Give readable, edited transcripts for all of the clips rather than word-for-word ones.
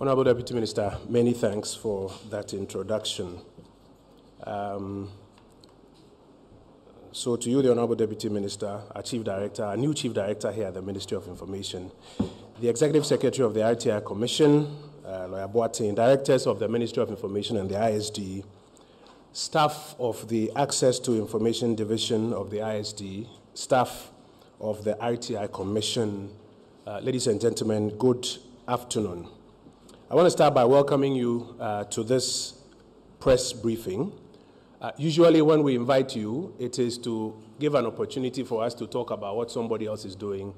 Honorable Deputy Minister, many thanks for that introduction. So to you, the Honorable Deputy Minister, our Chief Director, our new Chief Director here at the Ministry of Information, the Executive Secretary of the RTI Commission, Lawyer Boateng, Directors of the Ministry of Information and the ISD, staff of the Access to Information Division of the ISD, staff of the RTI Commission, ladies and gentlemen, good afternoon. I want to start by welcoming you to this press briefing. Usually when we invite you, it is to give an opportunity for us to talk about what somebody else is doing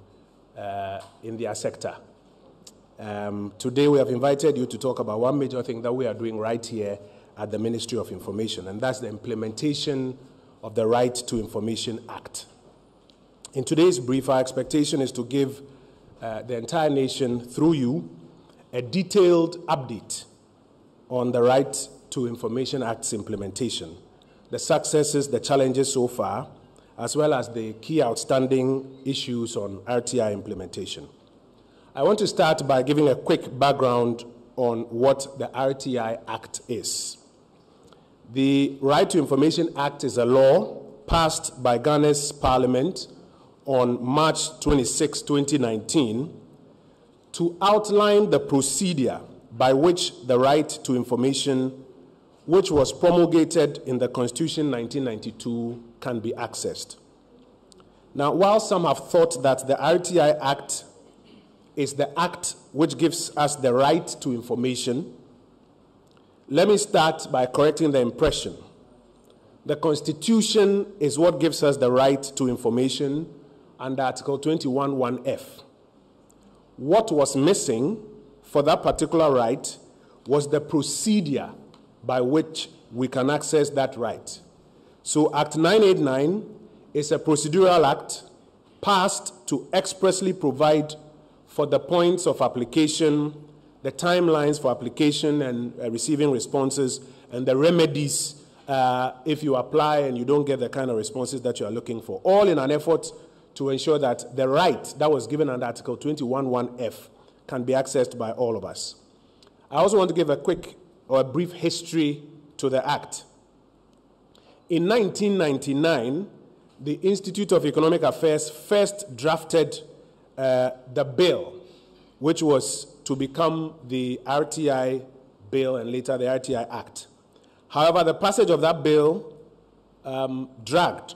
in their sector. Today we have invited you to talk about one major thing that we are doing right here at the Ministry of Information, and that's the implementation of the Right to Information Act. In today's brief, our expectation is to give the entire nation, through you, a detailed update on the Right to Information Act's implementation, the successes, the challenges so far, as well as the key outstanding issues on RTI implementation. I want to start by giving a quick background on what the RTI Act is. The Right to Information Act is a law passed by Ghana's Parliament on March 26, 2019, to outline the procedure by which the right to information, which was promulgated in the Constitution 1992, can be accessed. Now, while some have thought that the RTI Act is the act which gives us the right to information, let me start by correcting the impression. The Constitution is what gives us the right to information under Article 21(1)(f). What was missing for that particular right was the procedure by which we can access that right. So Act 989 is a procedural act passed to expressly provide for the points of application, the timelines for application and receiving responses, and the remedies if you apply and you don't get the kind of responses that you are looking for, all in an effort to ensure that the right that was given under Article 21(1)(f) can be accessed by all of us. I also want to give a quick or a brief history to the Act. In 1999, the Institute of Economic Affairs first drafted the bill, which was to become the RTI bill and later the RTI Act. However, the passage of that bill dragged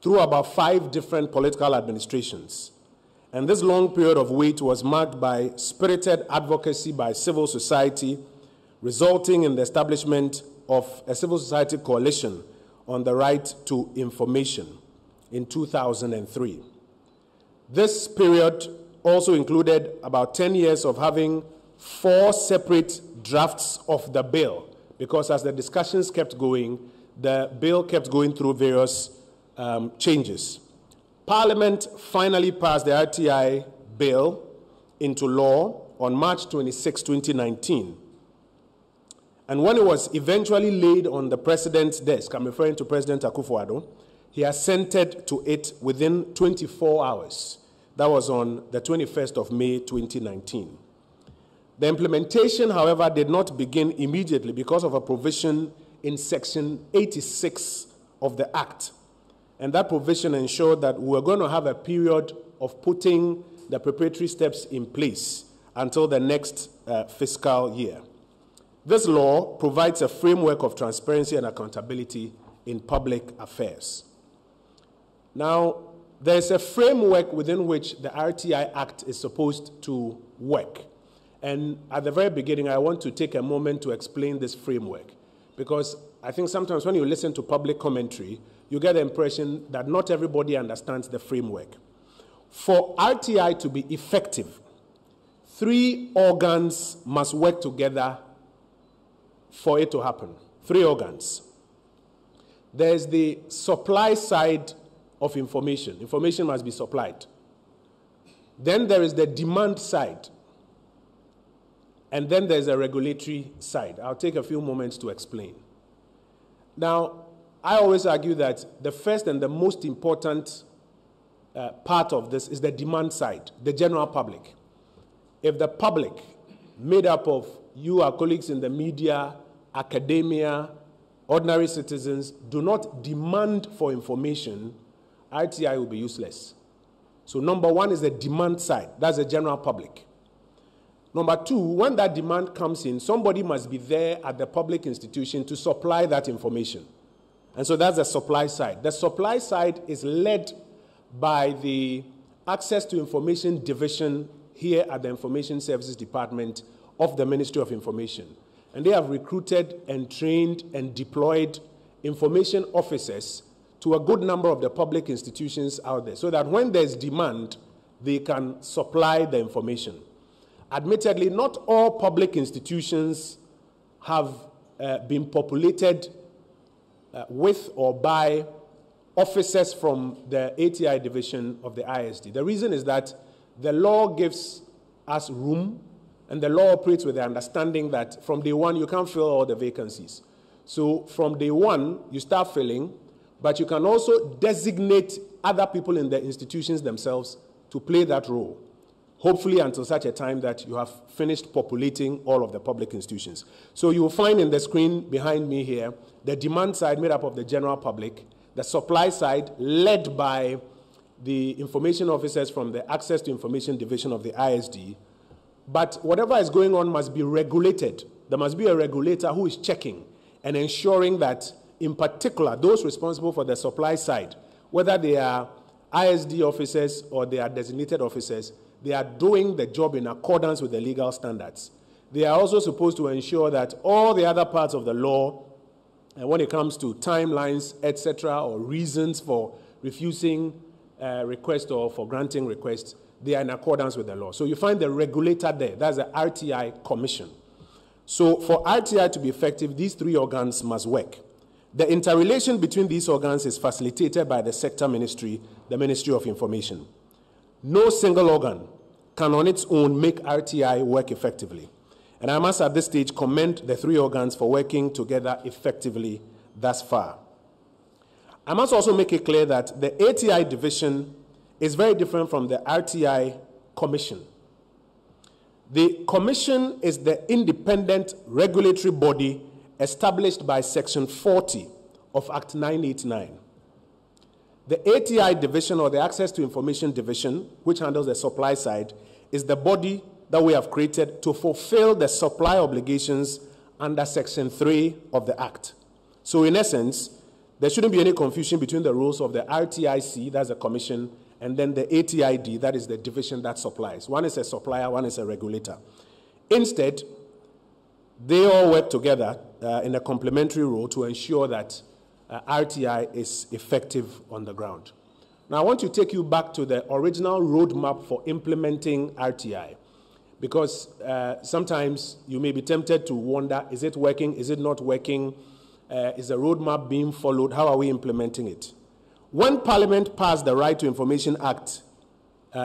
through about 5 different political administrations. And this long period of wait was marked by spirited advocacy by civil society, resulting in the establishment of a civil society coalition on the right to information in 2003. This period also included about 10 years of having 4 separate drafts of the bill, because as the discussions kept going, the bill kept going through various changes. Parliament finally passed the RTI bill into law on March 26, 2019. And when it was eventually laid on the President's desk, I'm referring to President Akufo-Addo, he assented to it within 24 hours. That was on the 21st of May, 2019. The implementation, however, did not begin immediately because of a provision in Section 86 of the Act. And that provision ensured that we were going to have a period of putting the preparatory steps in place until the next fiscal year. This law provides a framework of transparency and accountability in public affairs. Now, there's a framework within which the RTI Act is supposed to work. And at the very beginning, I want to take a moment to explain this framework, because I think sometimes when you listen to public commentary, you get the impression that not everybody understands the framework. For RTI to be effective, 3 organs must work together for it to happen. 3 organs. There's the supply side of information. Information must be supplied. Then there is the demand side. And then there's a regulatory side. I'll take a few moments to explain. Now, I always argue that the first and the most important part of this is the demand side, the general public. If the public made up of you, our colleagues in the media, academia, ordinary citizens, do not demand for information, RTI will be useless. So number one is the demand side. That's the general public. Number two, when that demand comes in, somebody must be there at the public institution to supply that information. And so that's the supply side. The supply side is led by the Access to Information Division here at the Information Services Department of the Ministry of Information. And they have recruited and trained and deployed information officers to a good number of the public institutions out there, so that when there's demand, they can supply the information. Admittedly, not all public institutions have been populated with or by officers from the ATI division of the ISD. The reason is that the law gives us room, and the law operates with the understanding that from day one, you can't fill all the vacancies. So from day one, you start filling, but you can also designate other people in the institutions themselves to play that role, hopefully until such a time that you have finished populating all of the public institutions. So you will find in the screen behind me here, the demand side made up of the general public, the supply side led by the information officers from the Access to Information Division of the ISD. But whatever is going on must be regulated. There must be a regulator who is checking and ensuring that, in particular, those responsible for the supply side, whether they are ISD officers or they are designated officers, they are doing the job in accordance with the legal standards. They are also supposed to ensure that all the other parts of the law, and when it comes to timelines, etc., or reasons for refusing requests or for granting requests, they are in accordance with the law. So you find the regulator there. That's the RTI Commission. So for RTI to be effective, these three organs must work. The interrelation between these organs is facilitated by the sector ministry, the Ministry of Information. No single organ can on its own make RTI work effectively. And I must at this stage commend the three organs for working together effectively thus far. I must also make it clear that the ATI division is very different from the RTI Commission. The Commission is the independent regulatory body established by Section 40 of Act 989. The ATI division, or the Access to Information Division, which handles the supply side, is the body that we have created to fulfill the supply obligations under Section 3 of the Act. So in essence, there shouldn't be any confusion between the roles of the RTIC, that's the Commission, and then the ATID, that is the division that supplies. One is a supplier, one is a regulator. Instead, they all work together in a complementary role to ensure that RTI is effective on the ground. Now, I want to take you back to the original roadmap for implementing RTI, because sometimes you may be tempted to wonder, is it working, is it not working, is the roadmap being followed, how are we implementing it? When Parliament passed the Right to Information Act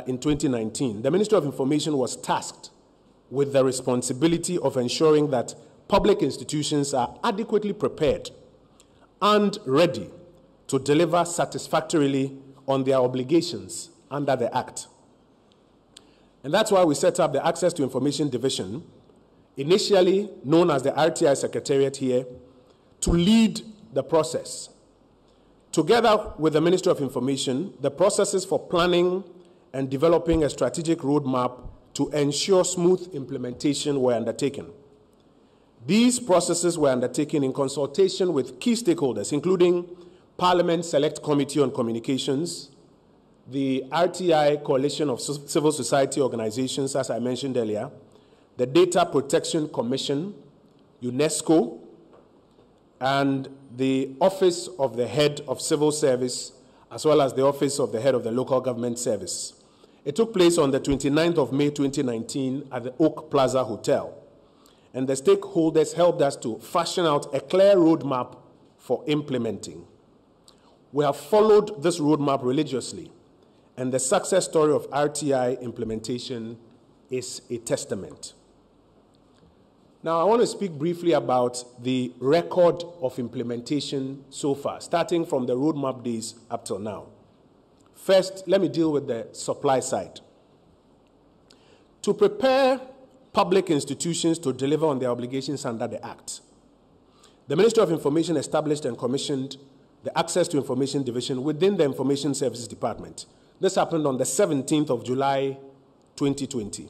in 2019, the Ministry of Information was tasked with the responsibility of ensuring that public institutions are adequately prepared and ready to deliver satisfactorily on their obligations under the Act. And that's why we set up the Access to Information Division, initially known as the RTI Secretariat here, to lead the process. Together with the Ministry of Information, the processes for planning and developing a strategic roadmap to ensure smooth implementation were undertaken. These processes were undertaken in consultation with key stakeholders, including Parliament Select Committee on Communications, the RTI Coalition of Civil Society Organizations, as I mentioned earlier, the Data Protection Commission, UNESCO, and the Office of the Head of Civil Service, as well as the Office of the Head of the Local Government Service. It took place on the 29th of May 2019 at the Oak Plaza Hotel. And the stakeholders helped us to fashion out a clear roadmap for implementing. We have followed this roadmap religiously, and the success story of RTI implementation is a testament. Now, I want to speak briefly about the record of implementation so far, starting from the roadmap days up till now. First, let me deal with the supply side. To prepare public institutions to deliver on their obligations under the Act. The Ministry of Information established and commissioned the Access to Information Division within the Information Services Department. This happened on the 17th of July, 2020.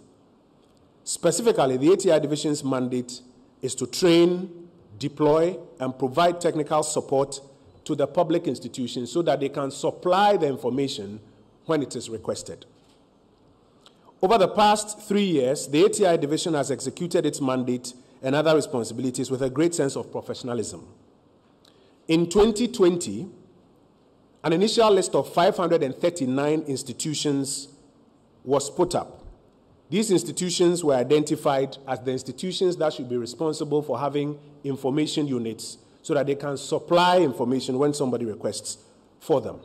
Specifically, the ATI Division's mandate is to train, deploy, and provide technical support to the public institutions so that they can supply the information when it is requested. Over the past 3 years, the ATI Division has executed its mandate and other responsibilities with a great sense of professionalism. In 2020, an initial list of 539 institutions was put up. These institutions were identified as the institutions that should be responsible for having information units so that they can supply information when somebody requests for them.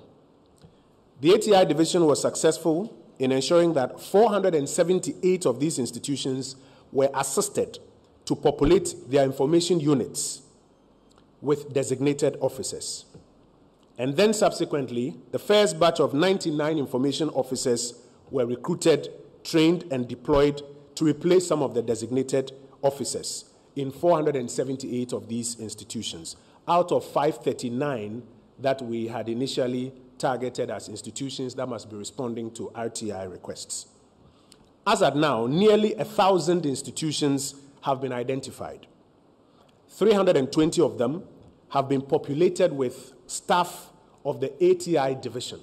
The ATI Division was successful in ensuring that 478 of these institutions were assisted to populate their information units with designated officers. And then subsequently, the first batch of 99 information officers were recruited, trained, and deployed to replace some of the designated officers in 478 of these institutions, out of 539 that we had initially targeted as institutions that must be responding to RTI requests. As at now, nearly 1,000 institutions have been identified. 320 of them have been populated with staff of the ATI Division.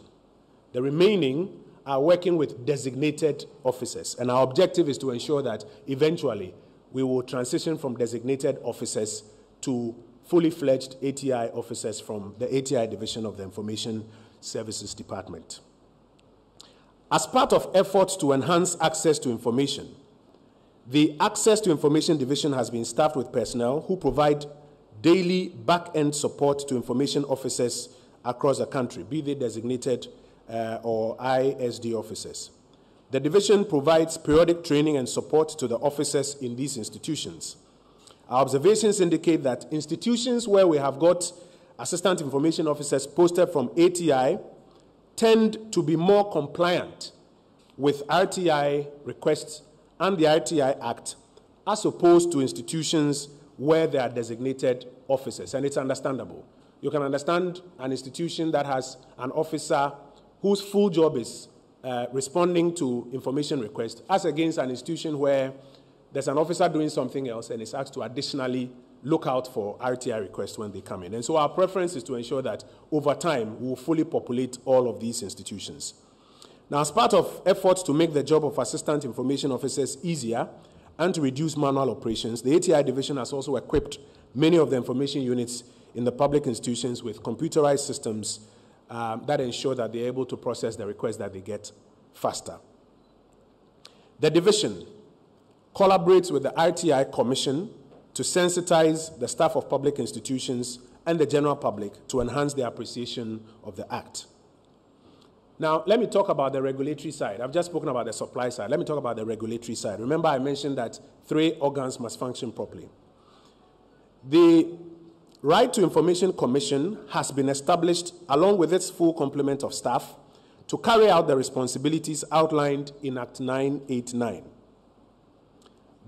The remaining are working with designated officers, and our objective is to ensure that eventually we will transition from designated officers to fully fledged ATI officers from the ATI Division of the Information Services Department. As part of efforts to enhance access to information, the Access to Information Division has been staffed with personnel who provide daily back-end support to information officers across the country, be they designated or ISD officers. The division provides periodic training and support to the officers in these institutions. Our observations indicate that institutions where we have got assistant information officers posted from ATI tend to be more compliant with RTI requests and the RTI Act as opposed to institutions where there are designated officers, and it's understandable. You can understand an institution that has an officer whose full job is responding to information requests as against an institution where there's an officer doing something else and is asked to additionally look out for RTI requests when they come in. And so our preference is to ensure that over time we will fully populate all of these institutions. Now, as part of efforts to make the job of assistant information officers easier and to reduce manual operations, the ATI Division has also equipped many of the information units in the public institutions with computerized systems that ensure that they're able to process the requests that they get faster. The division collaborates with the RTI Commission to sensitize the staff of public institutions and the general public to enhance their appreciation of the Act. Now, let me talk about the regulatory side. I've just spoken about the supply side. Let me talk about the regulatory side. Remember, I mentioned that 3 organs must function properly. The Right to Information Commission has been established along with its full complement of staff to carry out the responsibilities outlined in Act 989.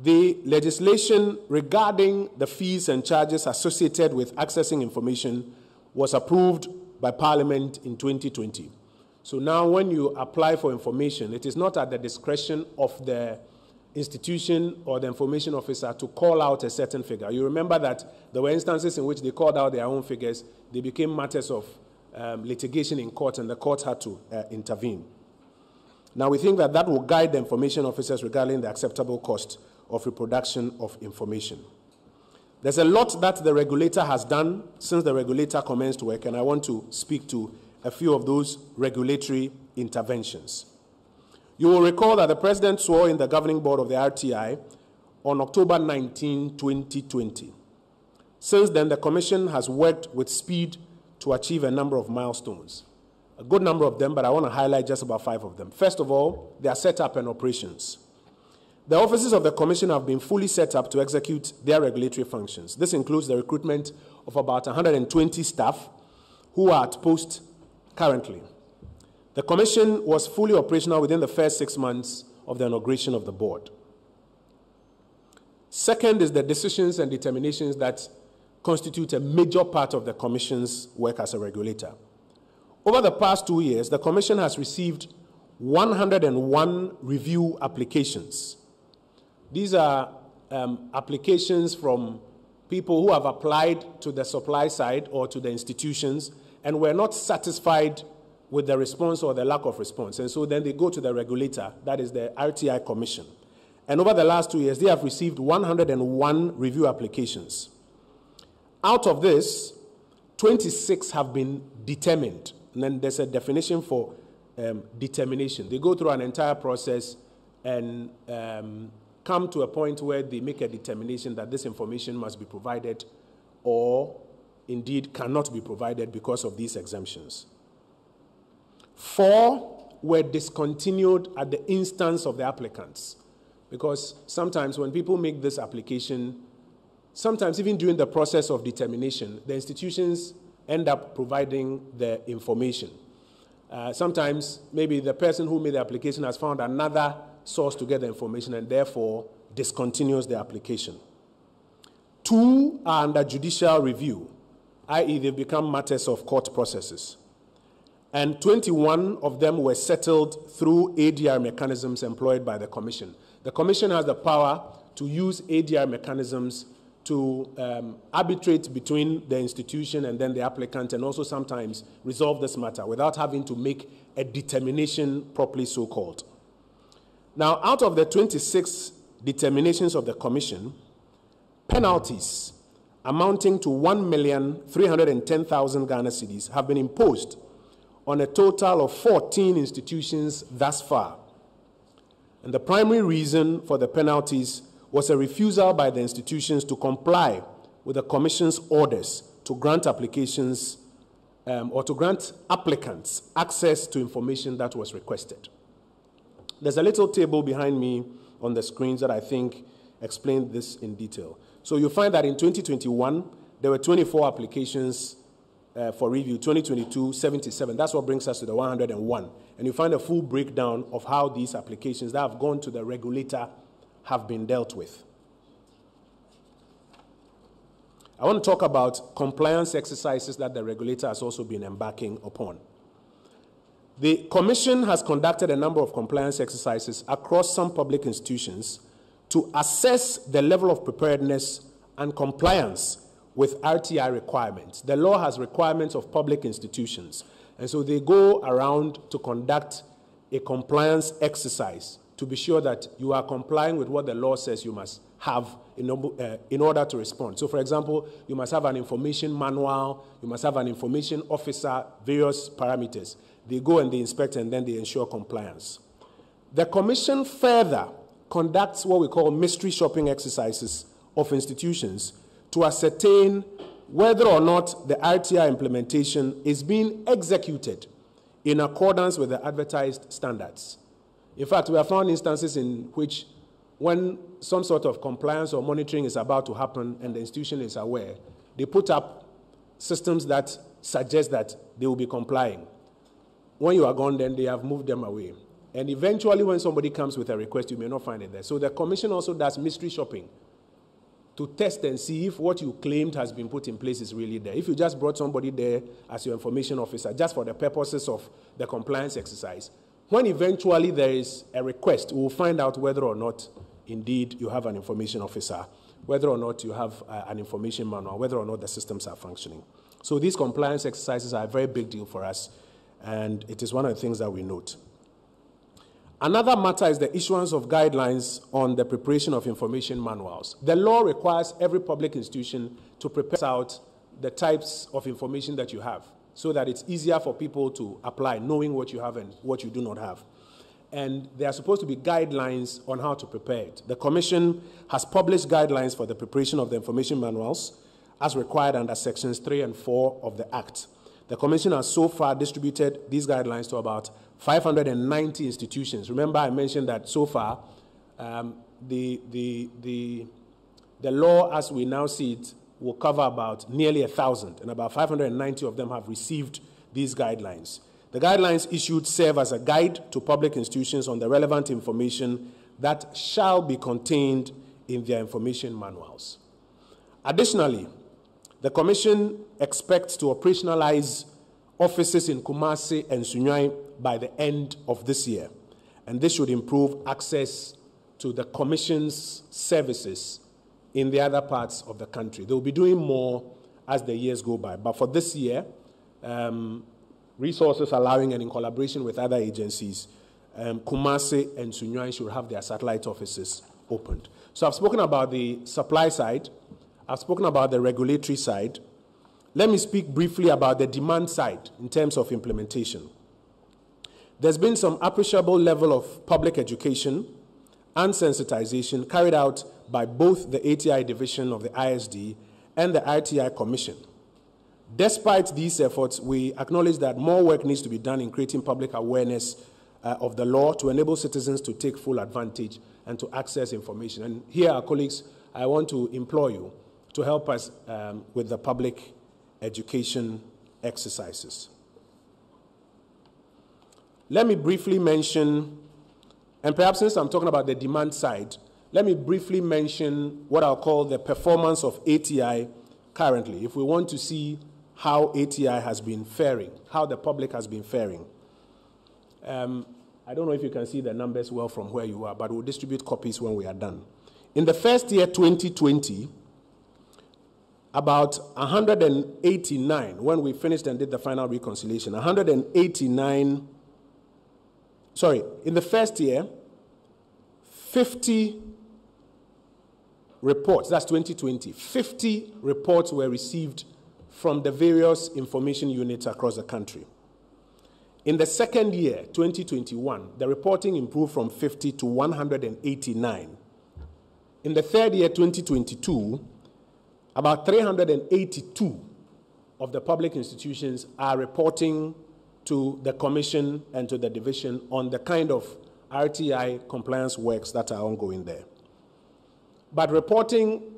The legislation regarding the fees and charges associated with accessing information was approved by Parliament in 2020. So now when you apply for information, it is not at the discretion of the institution or the information officer to call out a certain figure. You remember that there were instances in which they called out their own figures. They became matters of litigation in court, and the court had to intervene. Now, we think that that will guide the information officers regarding the acceptable cost of reproduction of information. There's a lot that the regulator has done since the regulator commenced work, and I want to speak to a few of those regulatory interventions. You will recall that the President swore in the governing board of the RTI on October 19, 2020. Since then, the Commission has worked with speed to achieve a number of milestones. A good number of them, but I want to highlight just about 5 of them. First of all, their setup and operations. The offices of the Commission have been fully set up to execute their regulatory functions. This includes the recruitment of about 120 staff who are at post currently. The Commission was fully operational within the first 6 months of the inauguration of the board. Second is the decisions and determinations that constitute a major part of the Commission's work as a regulator. Over the past 2 years, the Commission has received 101 review applications. These are applications from people who have applied to the supply side or to the institutions and were not satisfied with the response or the lack of response. And so then they go to the regulator, that is the RTI Commission. And over the last 2 years, they have received 101 review applications. Out of this, 26 have been determined. And then there's a definition for determination. They go through an entire process and come to a point where they make a determination that this information must be provided or indeed cannot be provided because of these exemptions. 4 were discontinued at the instance of the applicants, because sometimes when people make this application, sometimes even during the process of determination, the institutions end up providing the information. Sometimes maybe the person who made the application has found another source to get the information and therefore discontinues the application. 2 are under judicial review, i.e. they've become matters of court processes. And 21 of them were settled through ADR mechanisms employed by the Commission. The Commission has the power to use ADR mechanisms to arbitrate between the institution and then the applicant, and also sometimes resolve this matter without having to make a determination properly so called. Now, out of the 26 determinations of the Commission, penalties amounting to 1,310,000 Ghana cedis have been imposed on a total of 14 institutions thus far. And the primary reason for the penalties was a refusal by the institutions to comply with the Commission's orders to grant applications or to grant applicants access to information that was requested. There's a little table behind me on the screens that I think explained this in detail. So you'll find that in 2021, there were 24 applications for review, 2022, 77. That's what brings us to the 101. And you find a full breakdown of how these applications that have gone to the regulator have been dealt with. I want to talk about compliance exercises that the regulator has also been embarking upon. The Commission has conducted a number of compliance exercises across some public institutions to assess the level of preparedness and compliance with RTI requirements. The law has requirements of public institutions, and so they go around to conduct a compliance exercise to be sure that you are complying with what the law says you must have in order to respond. So, for example, you must have an information manual, you must have an information officer, various parameters. They go and they inspect and then they ensure compliance. The Commission further conducts what we call mystery shopping exercises of institutions to ascertain whether or not the RTI implementation is being executed in accordance with the advertised standards. In fact, we have found instances in which when some sort of compliance or monitoring is about to happen and the institution is aware, they put up systems that suggest that they will be complying. When you are gone, then they have moved them away. And eventually, when somebody comes with a request, you may not find it there. So the Commission also does mystery shopping to test and see if what you claimed has been put in place is really there. If you just brought somebody there as your information officer just for the purposes of the compliance exercise, when eventually there is a request, we will find out whether or not indeed you have an information officer, whether or not you have an information manual, whether or not the systems are functioning. So these compliance exercises are a very big deal for us, and it is one of the things that we note. Another matter is the issuance of guidelines on the preparation of information manuals. The law requires every public institution to prepare out the types of information that you have so that it's easier for people to apply, knowing what you have and what you do not have. And there are supposed to be guidelines on how to prepare it. The Commission has published guidelines for the preparation of the information manuals as required under Sections 3 and 4 of the Act. The Commission has so far distributed these guidelines to about 590 institutions. Remember, I mentioned that so far, the law as we now see it will cover about nearly 1,000, and about 590 of them have received these guidelines. The guidelines issued serve as a guide to public institutions on the relevant information that shall be contained in their information manuals. Additionally, the Commission expects to operationalize offices in Kumasi and Sunyani by the end of this year, and this should improve access to the Commission's services in the other parts of the country. They will be doing more as the years go by, but for this year, resources allowing and in collaboration with other agencies, Kumasi and Sunyani should have their satellite offices opened. So I've spoken about the supply side, I've spoken about the regulatory side. Let me speak briefly about the demand side in terms of implementation. There's been some appreciable level of public education and sensitization carried out by both the ATI division of the ISD and the RTI Commission. Despite these efforts, we acknowledge that more work needs to be done in creating public awareness of the law to enable citizens to take full advantage and to access information. And here, our colleagues, I want to implore you to help us with the public education exercises. Let me briefly mention, and perhaps since I'm talking about the demand side, let me briefly mention what I'll call the performance of ATI currently, if we want to see how ATI has been faring, how the public has been faring. I don't know if you can see the numbers well from where you are, but we'll distribute copies when we are done. In the first year, 2020, about 189, when we finished and did the final reconciliation, 189, sorry, in the first year, 50 reports, that's 2020, 50 reports were received from the various information units across the country. In the second year, 2021, the reporting improved from 50 to 189. In the third year, 2022, about 382 of the public institutions are reporting to the Commission and to the division on the kind of RTI compliance works that are ongoing there. But reporting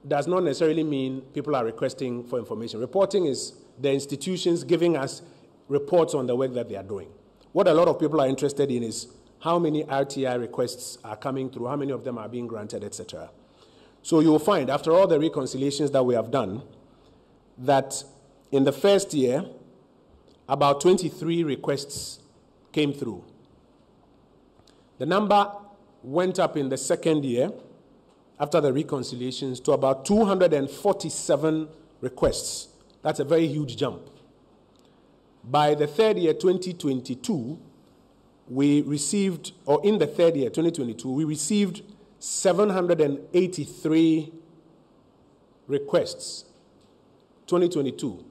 does not necessarily mean people are requesting for information. Reporting is the institutions giving us reports on the work that they are doing. What a lot of people are interested in is how many RTI requests are coming through, how many of them are being granted, etc. So you will find, after all the reconciliations that we have done, that in the first year, about 23 requests came through. The number went up in the second year, after the reconciliations, to about 247 requests. That's a very huge jump. By the third year, 2022, we received, or in the third year, 2022, we received 783 requests, 2022,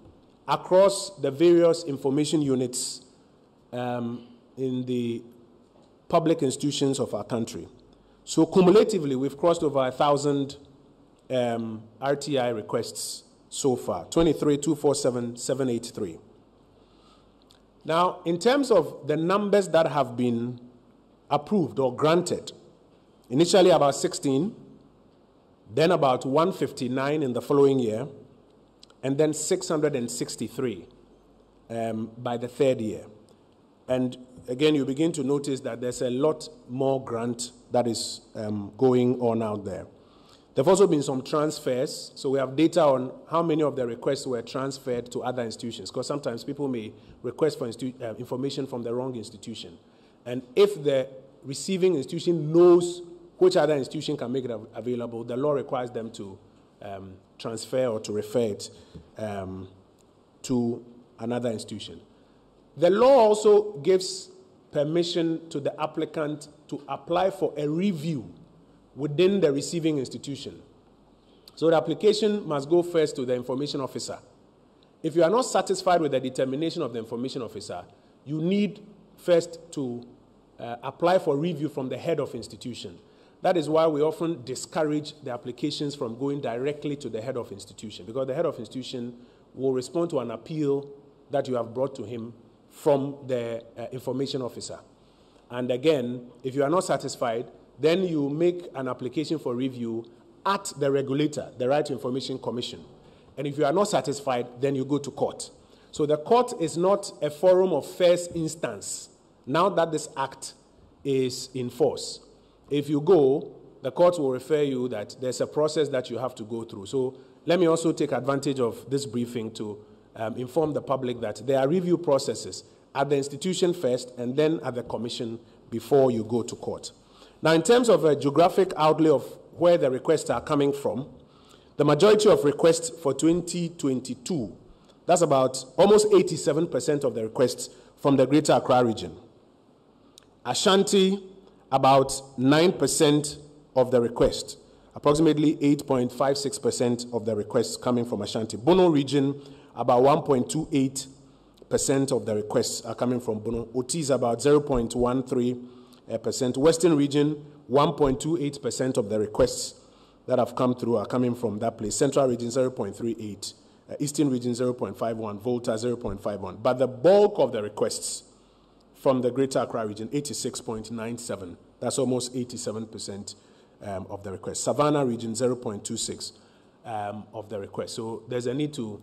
across the various information units in the public institutions of our country. So cumulatively, we've crossed over 1,000 RTI requests so far, 23,247,783. Now, in terms of the numbers that have been approved or granted, initially about 16, then about 159 in the following year, and then 663 by the third year. And again, you begin to notice that there's a lot more grant that is going on out there. There have also been some transfers, so we have data on how many of the requests were transferred to other institutions, because sometimes people may request for information from the wrong institution. And if the receiving institution knows which other institution can make it available, the law requires them to transfer or to refer it to another institution. The law also gives permission to the applicant to apply for a review within the receiving institution. So the application must go first to the information officer. If you are not satisfied with the determination of the information officer, you need first to apply for review from the head of institution. That is why we often discourage the applications from going directly to the head of institution, because the head of institution will respond to an appeal that you have brought to him from the information officer. And again, if you are not satisfied, then you make an application for review at the regulator, the Right to Information Commission. And if you are not satisfied, then you go to court. So the court is not a forum of first instance now that this act is in force. If you go, the court will refer you that there's a process that you have to go through. So let me also take advantage of this briefing to inform the public that there are review processes at the institution first and then at the commission before you go to court. Now, in terms of a geographic outlay of where the requests are coming from, the majority of requests for 2022, that's about almost 87% of the requests from the Greater Accra region. Ashanti, about 9% of the requests, approximately 8.56% of the requests coming from Ashanti. Bono region, about 1.28% of the requests are coming from Bono. Oti is about 0.13%. Western region, 1.28% of the requests that have come through are coming from that place. Central region, 0.38%. Eastern region, 0.51%. Volta, 0.51%. But the bulk of the requests from the Greater Accra region, 86.97%. That's almost 87% of the requests. Savannah region, 0.26% of the requests. So there's a need to,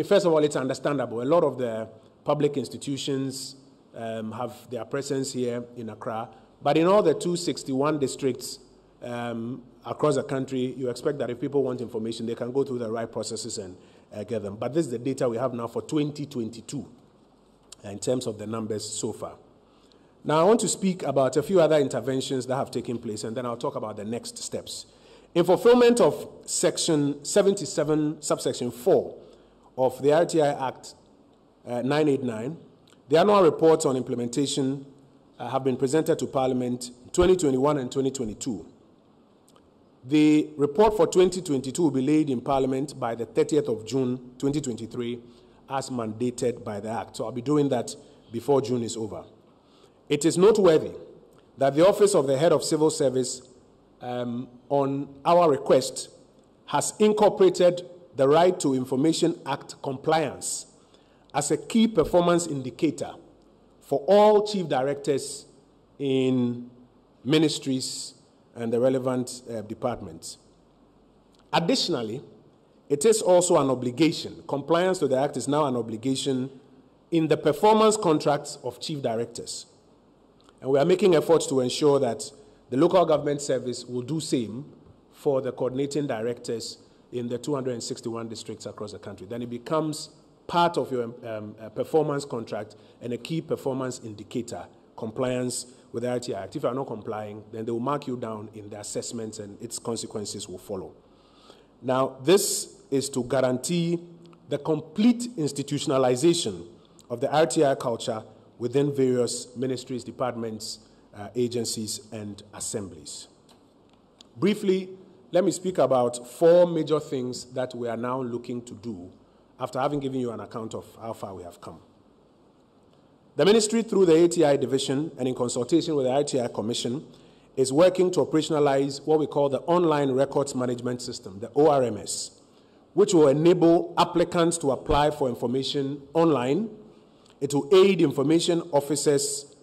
first of all, it's understandable. A lot of the public institutions have their presence here in Accra, but in all the 261 districts across the country, you expect that if people want information, they can go through the right processes and get them. But this is the data we have now for 2022 in terms of the numbers so far. Now, I want to speak about a few other interventions that have taken place, and then I'll talk about the next steps. In fulfillment of Section 77, subsection 4 of the RTI Act 989, the annual reports on implementation have been presented to Parliament 2021 and 2022. The report for 2022 will be laid in Parliament by the 30th of June 2023 as mandated by the Act. So I'll be doing that before June is over. It is noteworthy that the Office of the Head of Civil Service, on our request, has incorporated the Right to Information Act compliance as a key performance indicator for all chief directors in ministries and the relevant departments. Additionally, it is also an obligation. Compliance to the Act is now an obligation in the performance contracts of chief directors. And we are making efforts to ensure that the local government service will do same for the coordinating directors in the 261 districts across the country. Then it becomes part of your performance contract and a key performance indicator, compliance with the RTI Act. If you are not complying, then they will mark you down in the assessments and its consequences will follow. Now, this is to guarantee the complete institutionalization of the RTI culture within various ministries, departments, agencies, and assemblies. Briefly, let me speak about 4 major things that we are now looking to do after having given you an account of how far we have come. The ministry, through the ATI division and in consultation with the RTI Commission, is working to operationalize what we call the Online Records Management System, the ORMS, which will enable applicants to apply for information online. It will aid information officers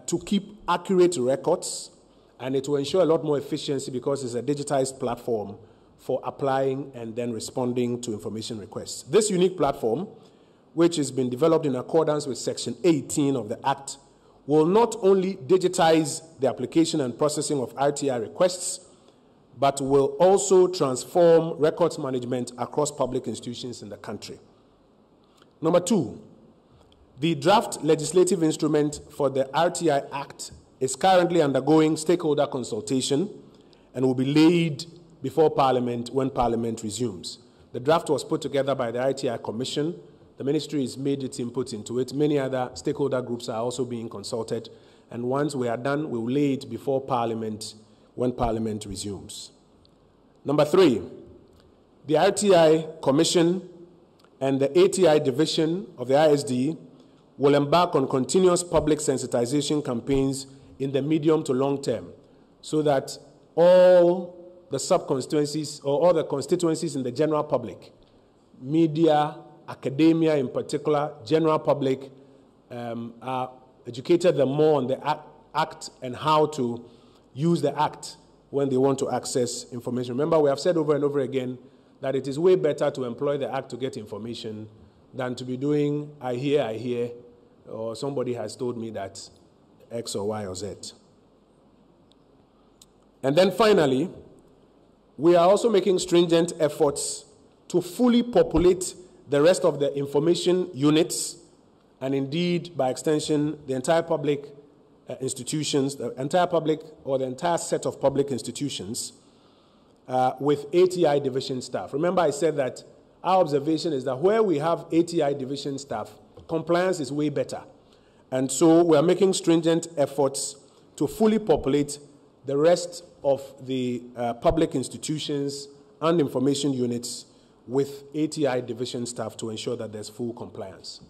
to keep accurate records, and it will ensure a lot more efficiency because it's a digitized platform for applying and then responding to information requests. This unique platform, which has been developed in accordance with Section 18 of the Act, will not only digitize the application and processing of RTI requests, but will also transform records management across public institutions in the country. Number 2, the draft legislative instrument for the RTI Act is currently undergoing stakeholder consultation and will be laid before Parliament when Parliament resumes. The draft was put together by the RTI Commission. The ministry has made its input into it. Many other stakeholder groups are also being consulted. And once we are done, we will lay it before Parliament when Parliament resumes. Number 3, the RTI Commission and the ATI division of the ISD will embark on continuous public sensitization campaigns in the medium to long term so that all the sub-constituencies or all the constituencies in the general public, media, academia in particular, general public, are educated the more on the Act and how to use the Act when they want to access information. Remember, we have said over and over again that it is way better to employ the Act to get information than to be doing I hear, or somebody has told me that X or Y or Z. And then finally, we are also making stringent efforts to fully populate the rest of the information units, and indeed, by extension, the entire public institutions, the entire public or the entire set of public institutions with ATI division staff. Remember, I said that our observation is that where we have ATI division staff, compliance is way better. And so we are making stringent efforts to fully populate the rest of the public institutions and information units with ATI division staff to ensure that there's full compliance.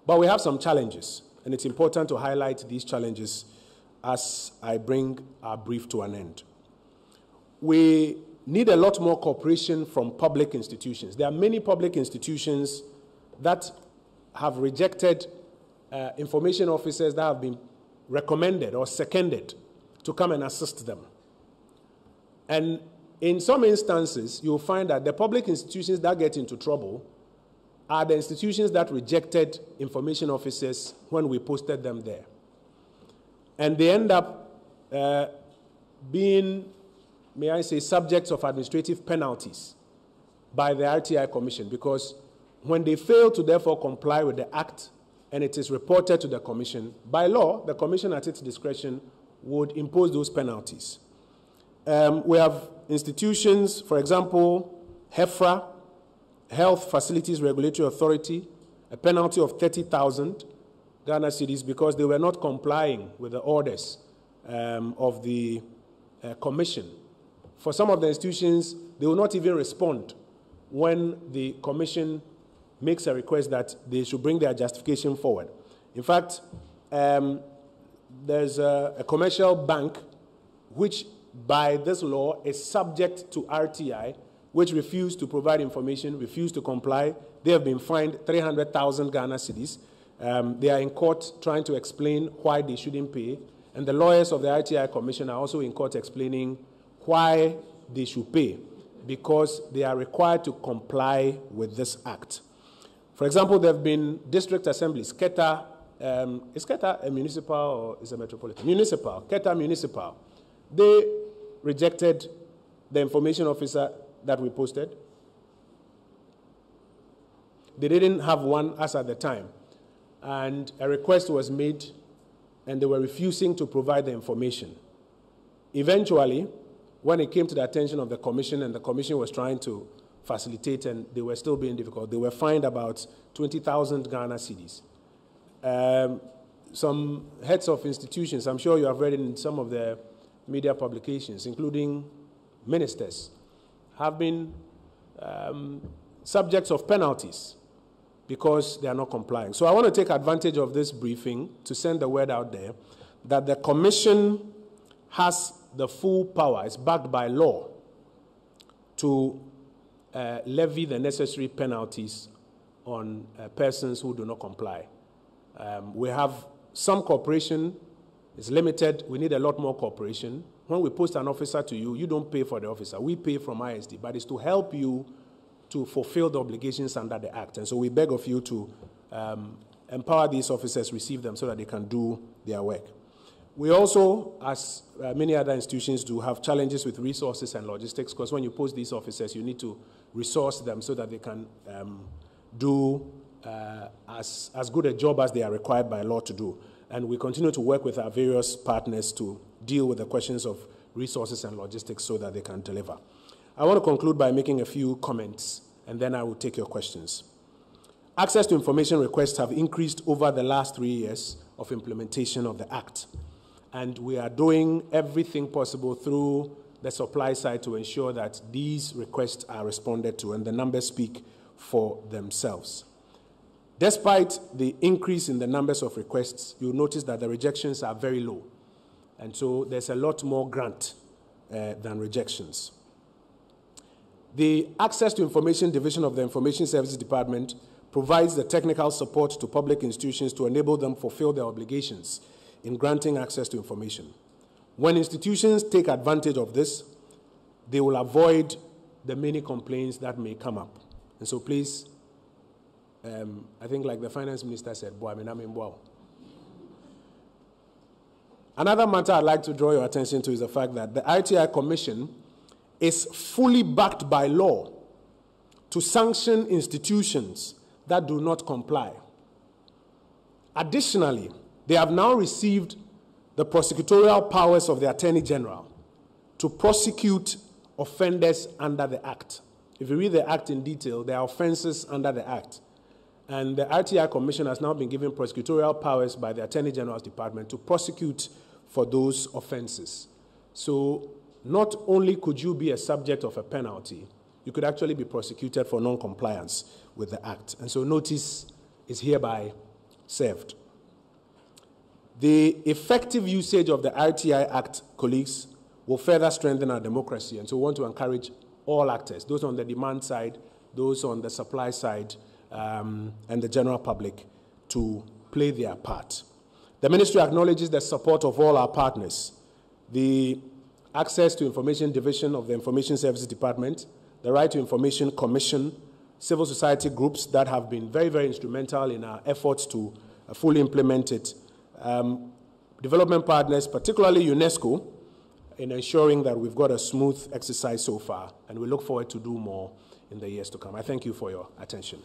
But we have some challenges, and it's important to highlight these challenges as I bring our brief to an end. We need a lot more cooperation from public institutions. There are many public institutions that have rejected information officers that have been recommended or seconded to come and assist them. And in some instances, you'll find that the public institutions that get into trouble are the institutions that rejected information officers when we posted them there. And they end up being, may I say, subjects of administrative penalties by the RTI Commission, because when they fail to therefore comply with the Act and it is reported to the Commission, by law, the Commission at its discretion would impose those penalties. We have institutions, for example, HEFRA, Health Facilities Regulatory Authority, a penalty of 30,000 Ghana cedis because they were not complying with the orders of the Commission. For some of the institutions, they will not even respond when the Commission makes a request that they should bring their justification forward. In fact, there's a commercial bank which, by this law, is subject to RTI, which refused to provide information, refused to comply. They have been fined 300,000 Ghana cedis. They are in court trying to explain why they shouldn't pay. And the lawyers of the RTI Commission are also in court explaining why they should pay, because they are required to comply with this act. For example, there have been district assemblies. Keta, is Keta a municipal or is a metropolitan? Municipal, Keta Municipal. They rejected the information officer that we posted. They didn't have one as at the time. And a request was made, and they were refusing to provide the information. Eventually, when it came to the attention of the Commission, and the Commission was trying to facilitate, and they were still being difficult, they were fined about 20,000 Ghana cedis. Some heads of institutions, I'm sure you have read in some of the media publications, including ministers, have been subjects of penalties because they are not complying. So I want to take advantage of this briefing to send the word out there that the Commission has the full power, it's backed by law, to levy the necessary penalties on persons who do not comply. We have some cooperation, it's limited, we need a lot more cooperation. When we post an officer to you, you don't pay for the officer, we pay from ISD, but it's to help you to fulfill the obligations under the Act. And so we beg of you to empower these officers, receive them so that they can do their work. We also, as many other institutions do, have challenges with resources and logistics, because when you post these officers, you need to resource them so that they can do as good a job as they are required by law to do. And we continue to work with our various partners to deal with the questions of resources and logistics so that they can deliver. I want to conclude by making a few comments, and then I will take your questions. Access to information requests have increased over the last 3 years of implementation of the Act. And we are doing everything possible through the supply side to ensure that these requests are responded to, and the numbers speak for themselves. Despite the increase in the numbers of requests, you'll notice that the rejections are very low. And so there's a lot more grant than rejections. The Access to Information Division of the Information Services Department provides the technical support to public institutions to enable them fulfill their obligations in granting access to information. When institutions take advantage of this, they will avoid the many complaints that may come up. And so please, I think like the finance minister said, Another matter I'd like to draw your attention to is the fact that the RTI Commission is fully backed by law to sanction institutions that do not comply. Additionally, they have now received the prosecutorial powers of the Attorney General to prosecute offenders under the Act. If you read the Act in detail, there are offenses under the Act. And the RTI Commission has now been given prosecutorial powers by the Attorney General's Department to prosecute for those offenses. So not only could you be a subject of a penalty, you could actually be prosecuted for non-compliance with the Act. And so notice is hereby served. The effective usage of the RTI Act, colleagues, will further strengthen our democracy. And so we want to encourage all actors, those on the demand side, those on the supply side, and the general public, to play their part. The ministry acknowledges the support of all our partners, the Access to Information Division of the Information Services Department, the Right to Information Commission, civil society groups that have been very, very instrumental in our efforts to fully implement it, development partners, particularly UNESCO, in ensuring that we've got a smooth exercise so far, and we look forward to do more in the years to come. I thank you for your attention.